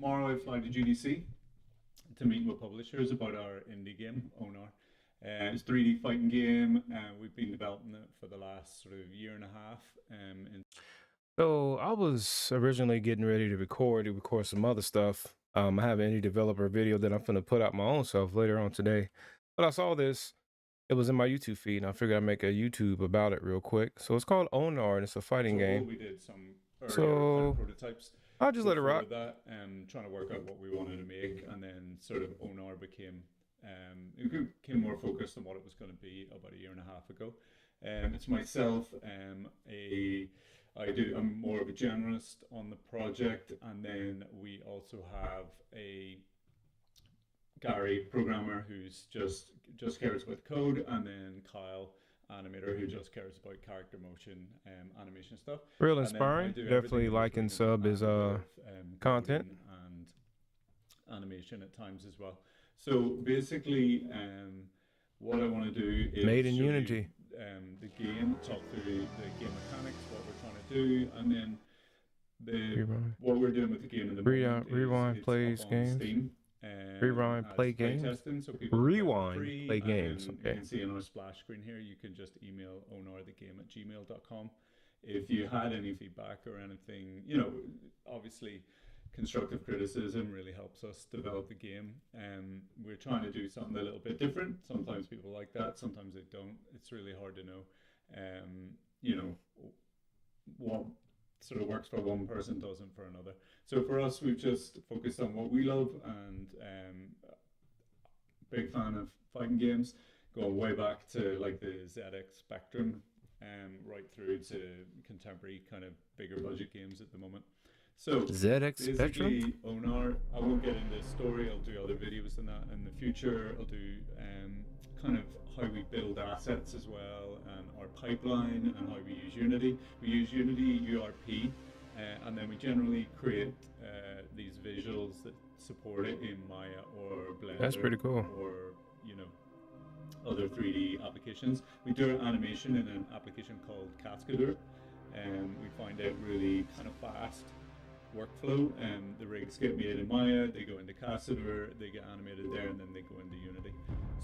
tomorrow I fly to GDC to meet with publishers about our indie game, ONAR. It's a 3D fighting game, and we've been developing it for the last sort of year and a half. So I was originally getting ready to record some other stuff. I have an indie developer video that I'm gonna put out my own self later on today. But I saw this, it was in my YouTube feed, and I figured I'd make a YouTube about it real quick. So it's called ONAR, and it's a fighting game. We did some earlier So prototypes. I'll just let it rock. That, trying to work out what we wanted to make, and then sort of ONAR became it became more focused on what it was going to be about a year and a half ago. It's myself, I'm more of a generalist on the project, and then we also have a Gary, programmer, who's just cares about code, and then Kyle, animator, who just cares about character motion, animation stuff. Real inspiring. Definitely like and sub his content and animation at times as well. So basically, what I want to do is made in Unity. The game, talk through the game mechanics, what we're trying to do, and then what we're doing with the game in the moment rewind is plays games. Steam, rewind play games. Testing, so people rewind free, play games. Okay. You can see on our splash screen here. You can just email onarthegame@gmail.com if you had any feedback or anything. You know, obviously, constructive criticism really helps us develop the game. We're trying to do something a little bit different. Sometimes people like that, sometimes they don't. It's really hard to know. You know, what sort of works for one person doesn't for another. So for us, we've just focused on what we love, and big fan of fighting games, going way back to like the ZX Spectrum, right through to contemporary kind of bigger budget games at the moment. So ZX Spectrum? ONAR, I won't get into the story. I'll do other videos than that in the future. I'll do kind of how we build assets as well, and our pipeline, and how we use Unity. We use Unity URP, and then we generally create these visuals that support it in Maya or Blender. That's pretty cool. Or, you know, other 3D applications. We do our animation in an application called Cascadeur, and we find it really kind of fast workflow, and the rigs get made in Maya, they go into Cascadeur, they get animated there, and then they go into Unity.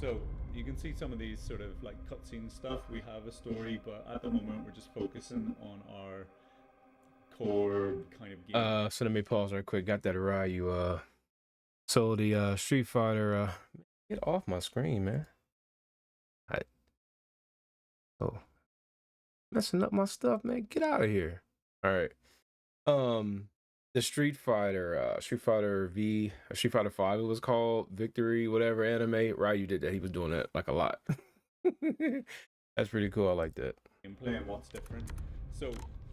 So you can see some of these sort of like cutscene stuff. We have a story, but at the moment we're just focusing on our core kind of game. So let me pause right quick. Got that Ryu. So the Street Fighter. Get off my screen, man. Messing up my stuff, man. Get out of here. All right. The Street Fighter V, Street Fighter 5, it was called, Victory, whatever anime. Ryu did that. He was doing that like a lot. That's pretty cool. I like that. Gameplay and what's different. So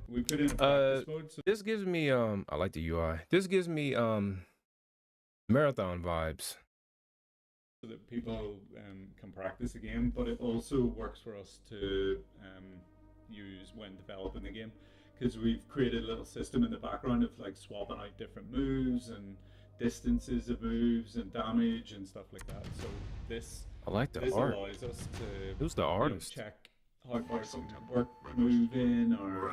we put in practice mode. So this gives me I like the UI. This gives me marathon vibes. So that people can practice the game, but it also works for us to use when developing the game, because we've created a little system in the background of like swapping out different moves and distances of moves and damage and stuff like that. So this allows us to Who's the artist? Check how far something work moving, or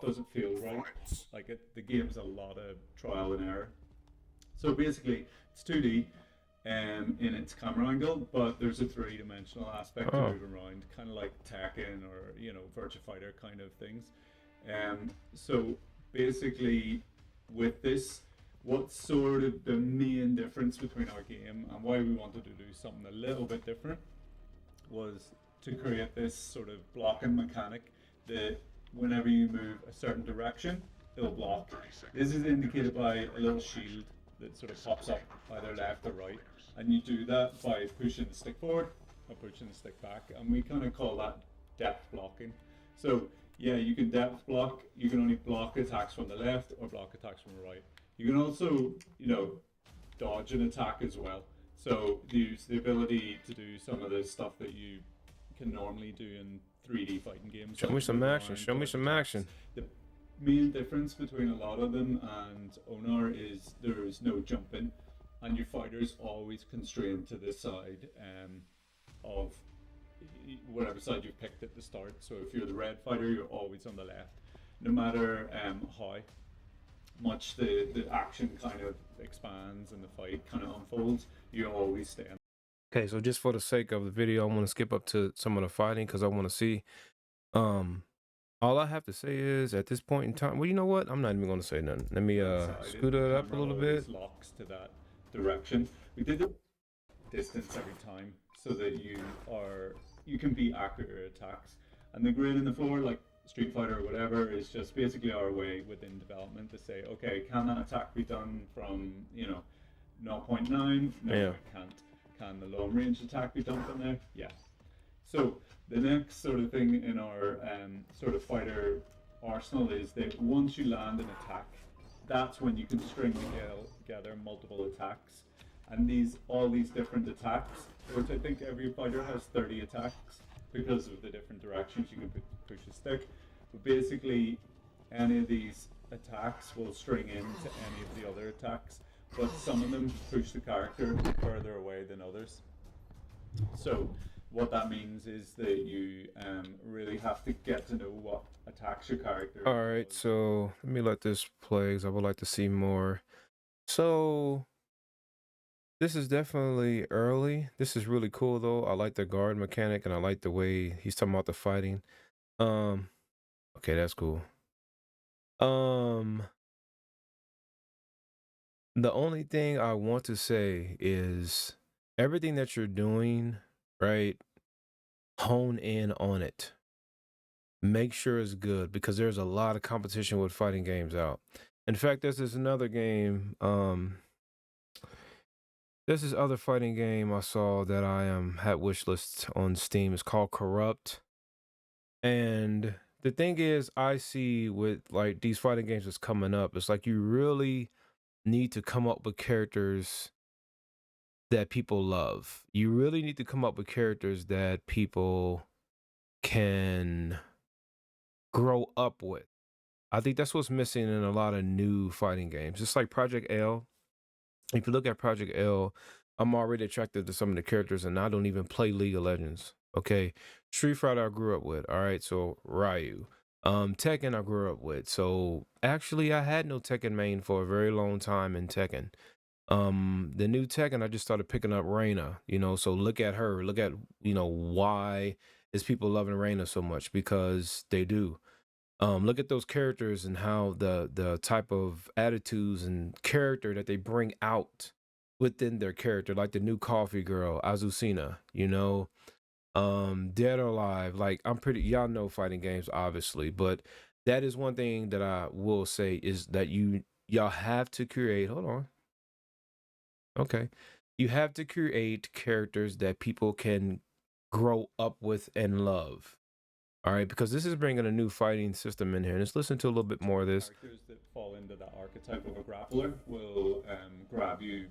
does it feel right? Like the game's a lot of trial and error. So basically, it's 2D. In its camera angle, but there's a 3-dimensional aspect to moving around, kind of like Tekken or, you know, Virtua Fighter kind of things. So basically, with this, what's sort of the main difference between our game and why we wanted to do something a little bit different was to create this sort of blocking mechanic that whenever you move a certain direction, it'll block. This is indicated by a little shield that sort of pops up either left or right, and you do that by pushing the stick forward or pushing the stick back, and we kind of call that depth blocking. So yeah, you can depth block. You can only block attacks from the left or block attacks from the right. You can also, you know, dodge an attack as well. So use the ability to do some of the stuff that you can normally do in 3D fighting games. Show me some action. Show me some action. The main difference between a lot of them and ONAR is there is no jumping, and your fighter's always constrained to the side of whatever side you picked at the start. So if you're the red fighter, you're always on the left, no matter how. much the action kind of expands and the fight kind of unfolds, you always stay in. Okay, so just for the sake of the video, I want to skip up to some of the fighting because I want to see. Um, all I have to say is at this point in time, well, you know what? I'm not even going to say nothing. Let me Side, scoot the it up a camera little always bit. locks to that direction. We did the distance every time so that you can be accurate at attacks. And the grid in the floor, like Street Fighter or whatever, is just basically our way within development to say, okay, can that attack be done from 0.9? No, Yeah. it can't. Can the long range attack be done from there? Yeah. So the next sort of thing in our sort of fighter arsenal is that once you land an attack, that's when you can string together multiple attacks, and all these different attacks, which I think every fighter has 30 attacks because of the different directions you can push a stick. But basically, any of these attacks will string into any of the other attacks, but some of them push the character further away than others. So what that means is that you really have to get to know what attacks your character. All right, so let me let this play because I would like to see more. So this is definitely early. This is really cool though. I like the guard mechanic and I like the way he's talking about the fighting. Okay, that's cool. The only thing I want to say is everything that you're doing, right? Hone in on it. Make sure it's good because there's a lot of competition with fighting games out. In fact, there's this another game. There's this other fighting game I saw that I had wishlist on Steam. It's called Corrupt. And the thing is, I see with like these fighting games that's coming up, it's like you really need to come up with characters that people love. You really need to come up with characters that people can grow up with. I think that's what's missing in a lot of new fighting games. It's like Project L. If you look at Project L, I'm already attracted to some of the characters, and I don't even play League of Legends. Okay, Street Fighter I grew up with. All right, so Ryu. Tekken I grew up with. So actually, I had no Tekken main for a very long time in Tekken. The new Tekken, I just started picking up Reina. So look at her. Look at why is people loving Reina so much, because they do. Look at those characters and how the type of attitudes and character that they bring out within their character, like the new coffee girl, Azucena, Dead or Alive. Like y'all know fighting games, obviously, but that is one thing that I will say is that y'all have to create, hold on. Okay. You have to create characters that people can grow up with and love. All right, because this is bringing a new fighting system in here. Let's listen to a little bit more of this. Characters that fall into that archetype of a grappler will grab you.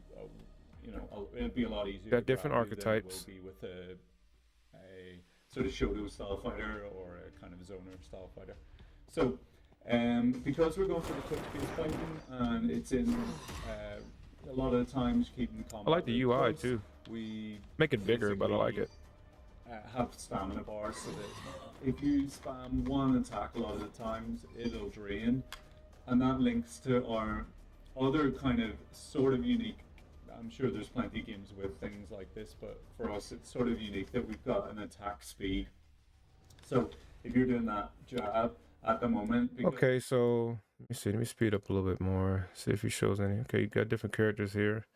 It'll be a lot easier. Got different archetypes. Than it will be with a sort of Shoto style fighter or a kind of zoner style fighter. So, because we're going for the quick space fighting and it's in a lot of the times keeping combat. I like the UI close, too. We make it bigger, but I like it. Have stamina bars so that if you spam one attack a lot of the times, it'll drain, and that links to our other kind of sort of unique. I'm sure there's plenty of games with things like this, but for us it's sort of unique that we've got an attack speed. So if you're doing that jab at the moment. Okay, so let me see. Let me speed up a little bit more. See if he shows any. Okay, you got different characters here.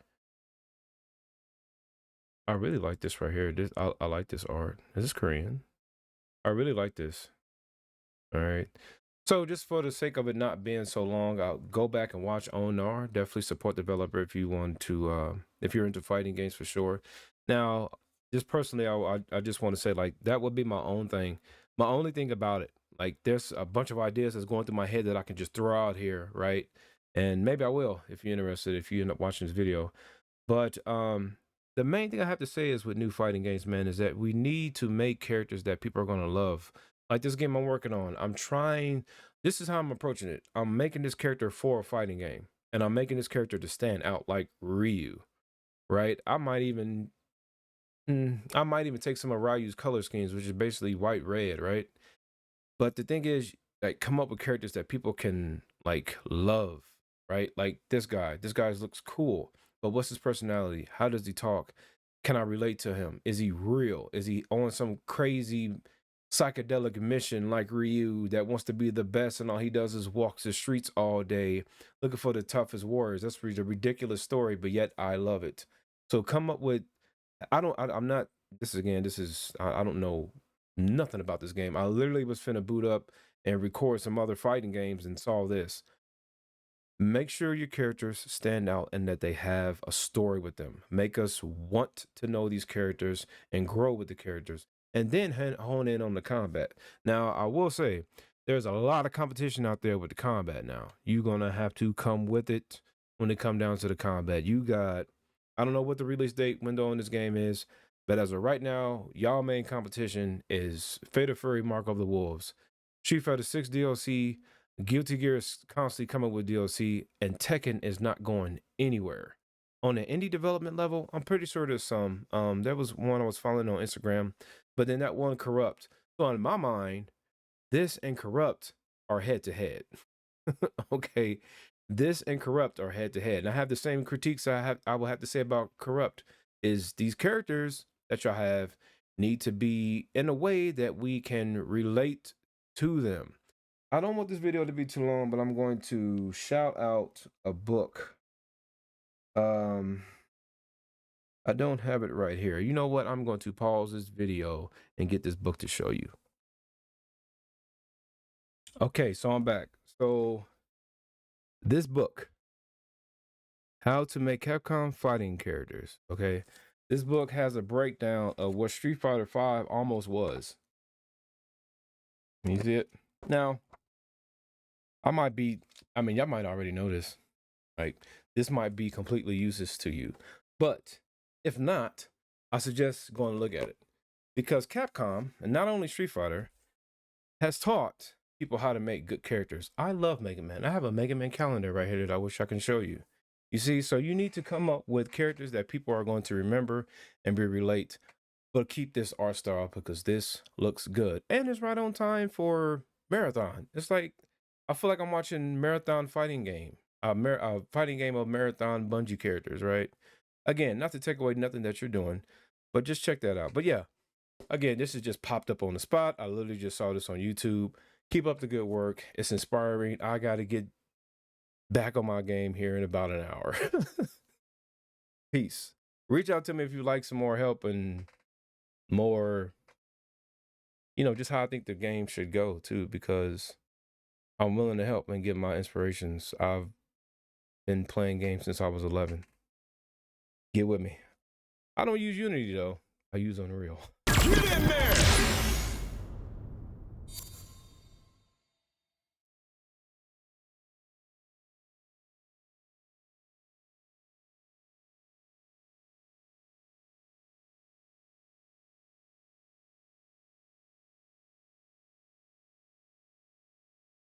I really like this right here. I like this art. Is this Korean? I really like this. All right. So just for the sake of it not being so long, I'll go back and watch ONAR. Definitely support the developer if you want to, if you're into fighting games for sure. Now, just personally, I just want to say like that would be my own thing. My only thing about it, like there's a bunch of ideas that's going through my head that I can just throw out here, right? And maybe I will if you're interested, if you end up watching this video. But the main thing I have to say is with new fighting games, man, is that we need to make characters that people are going to love. Like this game I'm working on, this is how I'm approaching it. I'm making this character for a fighting game, and I'm making this character to stand out like Ryu, right? I might even take some of Ryu's color schemes, which is basically white, red, right? But the thing is, like, come up with characters that people can like love. right? Like this guy looks cool, but what's his personality? How does he talk? Can I relate to him? Is he real? Is he on some crazy psychedelic mission like Ryu that wants to be the best and all he does is walks the streets all day looking for the toughest warriors? That's a ridiculous story, but yet I love it. So come up with I'm not I don't know nothing about this game. I literally was finna boot up and record some other fighting games and saw this. Make sure your characters stand out and that they have a story with them. Make us want to know these characters and grow with the characters, and then hone in on the combat. Now, I will say there's a lot of competition out there with the combat now. You're going to have to come with it when it come down to the combat. I don't know what the release date window on this game is, but as of right now, y'all main competition is Fatal Fury Mark of the Wolves, Street Fighter 6 DLC, Guilty Gear is constantly coming with DLC, and Tekken is not going anywhere. On the indie development level, I'm pretty sure there's some. There was one I was following on Instagram, but then that one Corrupt. So in my mind, this and Corrupt are head to head. Okay, this and Corrupt are head to head, and I have the same critiques I will have to say about Corrupt. Is these characters that y'all have need to be in a way that we can relate to them. I don't want this video to be too long, but I'm going to shout out a book. I don't have it right here. You know what? I'm going to pause this video and get this book to show you. Okay, so I'm back. So this book, How to Make Capcom Fighting Characters. Okay, this book has a breakdown of what Street Fighter V almost was. Can you see it? Now, y'all might already know this. Like, this might be completely useless to you. But if not, I suggest going to look at it. Because Capcom, and not only Street Fighter, has taught people how to make good characters. I love Mega Man. I have a Mega Man calendar right here that I wish I can show you. You see, so you need to come up with characters that people are going to remember and relate. But keep this art style because this looks good. And it's right on time for Marathon. It's like, I feel like I'm watching Marathon fighting game. Fighting game of Marathon Bungie characters, right? Again, not to take away nothing that you're doing, but just check that out. But yeah, again, this is just popped up on the spot. I literally just saw this on YouTube. Keep up the good work. It's inspiring. I got to get back on my game here in about an hour. Peace. Reach out to me if you like some more help and more, just how I think the game should go too, because I'm willing to help and give my inspirations. I've been playing games since I was 11. Get with me. I don't use Unity though. I use Unreal. Get in there!